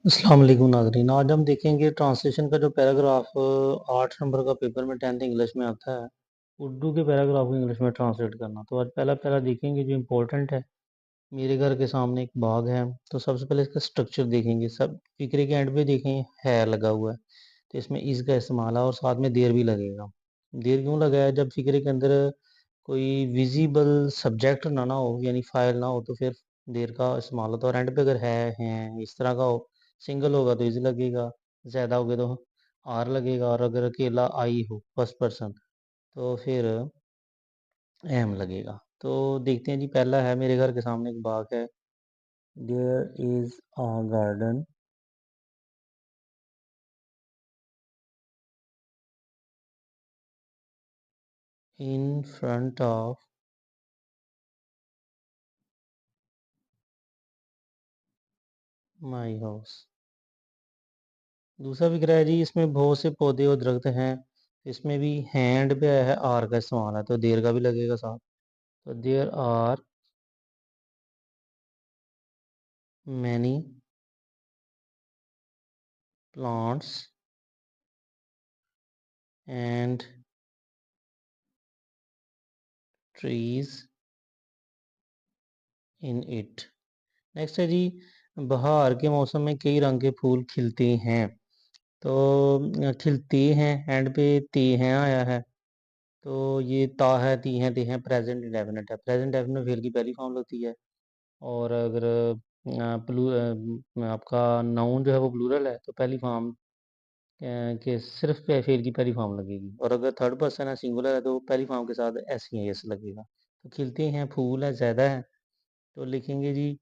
अस्सलाम वालेकुम नाज़रीन। आज हम देखेंगे ट्रांसलेशन का जो पैराग्राफ 8 नंबर का पेपर में 10th इंग्लिश में आता है, उर्दू के पैराग्राफ को इंग्लिश में ट्रांसलेट करना। तो आज पहला पैरा देखेंगे जो इम्पोर्टेंट है। मेरे घर के सामने एक बाग है। तो सबसे पहले इसका स्ट्रक्चर देखेंगे। सब फिक्रे के एंड पे देखें है लगा हुआ है, तो इसमें इस का इस्तेमाल है और साथ में देर भी लगेगा। देर क्यों लगा है? जब फिक्रे के अंदर कोई विजिबल सब्जेक्ट ना हो, यानी फाइल ना हो, तो फिर देर का इस्तेमाल होता है। और एंड पे अगर है इस तरह का हो, सिंगल होगा तो इज लगेगा, ज़्यादा हो गया तो आर लगेगा, और अगर अकेला आई हो फर्स्ट पर्सन तो फिर एम लगेगा। तो देखते हैं जी। पहला है, मेरे घर के सामने एक बाग है। There is a garden in front of my house. दूसरा फिक्र है जी, इसमें बहुत से पौधे और दरख्त हैं। इसमें भी हैंड पे है, आर का इस्तेमाल है, तो देर का भी लगेगा साथ। तो there are many plants and trees in it. Next है जी, बहार के मौसम में कई रंग के फूल खिलते हैं। तो खिलते हैं, एंड पे ते हैं आया है। तो ये ता है, ती हैं, ते हैं, प्रेजेंट इंडेफिनिट है। प्रेजेंट इंडेफिनिट फेल की पहली फॉर्म लगती है। और अगर आपका नाउन जो है वो प्लूरल है, तो पहली फॉर्म के सिर्फ फेल की पहली फॉर्म लगेगी। और अगर थर्ड पर्सन है, सिंगुलर है, तो पहली फॉर्म के साथ एस या एस लगेगा। तो खिलते हैं, फूल है, ज़्यादा है, तो लिखेंगे जी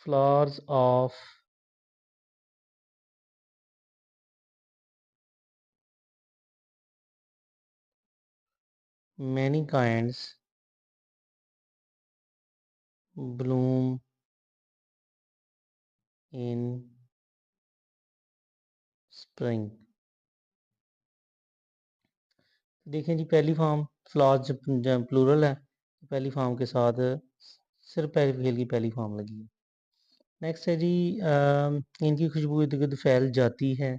flowers of many kinds bloom in spring. देखें जी, पहली फॉर्म फ्लावर्स जब प्लूरल है, तो पहली फॉर्म के साथ सिर्फ पहली फेल की पहली फॉर्म लगी है। नेक्स्ट है जी, इनकी खुशबू इर्द गिर्द फैल जाती है।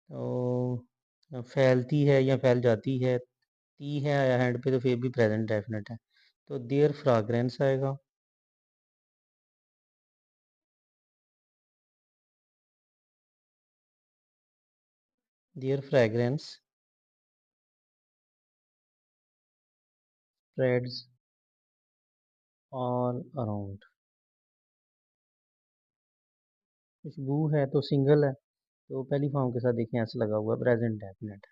तो फैलती है या फैल जाती है, ती है आया हैंड पे, तो फिर भी प्रेजेंट डेफिनेट है, तो देयर फ्राग्रेंस आएगा। Their fragrance spreads all around. खुशबू है तो सिंगल है, तो पहली फॉर्म के साथ देखें ऐसे लगा हुआ है, प्रेजेंट डेफिनेट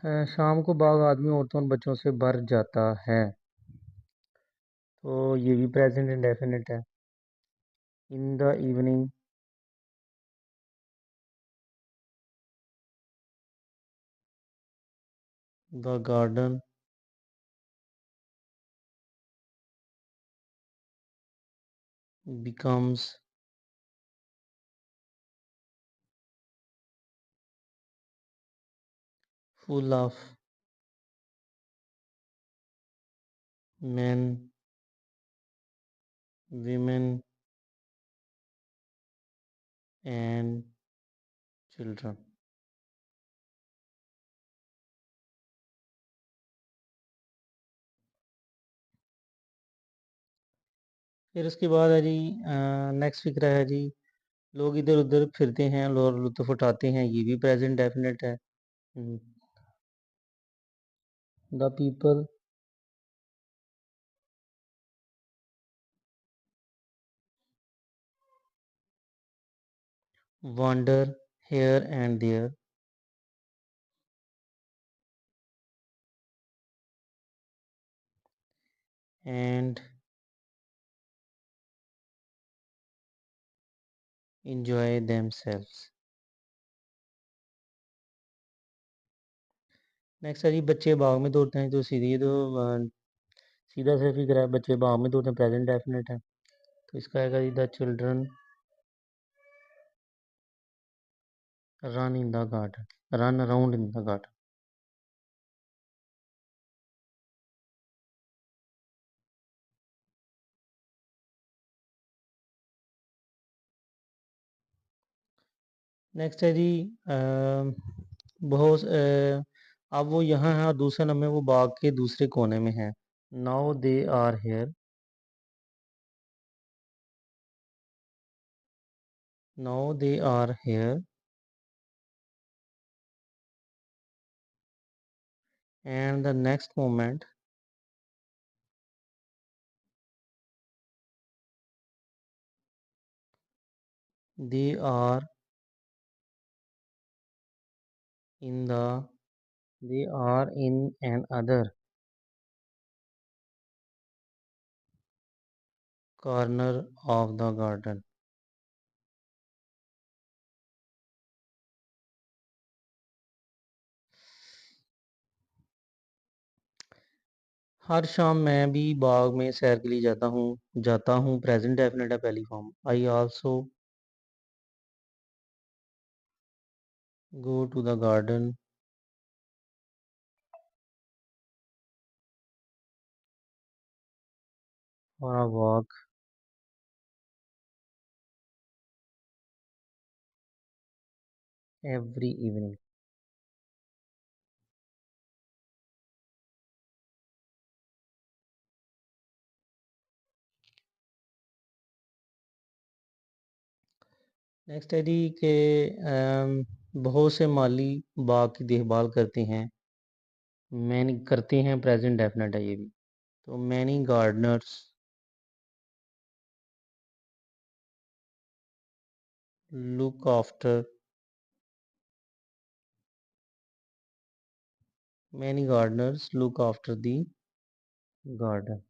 है। शाम को बाग आदमी, औरतों और बच्चों से भर जाता है, तो ये भी प्रेजेंट इंडेफिनिट है। In the evening the garden becomes full of men, women and children। फिर उसके बाद है जी, नेक्स्ट फिक्रा है जी, लोग इधर उधर फिरते हैं और लुत्फ उठाते हैं, ये भी प्रेजेंट डेफिनेट है। The people wander here and there and enjoy themselves। Next है जी, बच्चे बाग में दौड़ते हैं, तो सीधी तो सीधा से फिक्र है, बच्चे बाग में दौड़ते हैं, प्रेजेंट डेफिनेट है, तो इसका आएगा जी the children run in the garden, run around in the garden. Next है जी बहुत अब वो यहाँ है और दूसरे नंबर वो बाग के दूसरे कोने में है। Now they are here. Now they are here and the next moment they are in the they are in another corner of the garden। हर शाम मैं भी बाग में सैर के लिए जाता हूँ प्रेजेंट डेफिनेट है पहली form. I also go to the garden for a walk every evening. Next है जी कि बहुत से माली बाग की देखभाल करते हैं। मैनी करते हैं प्रेजेंट डेफिनेट है ये भी। तो many Gardner's look after many Gardner's look after the garden.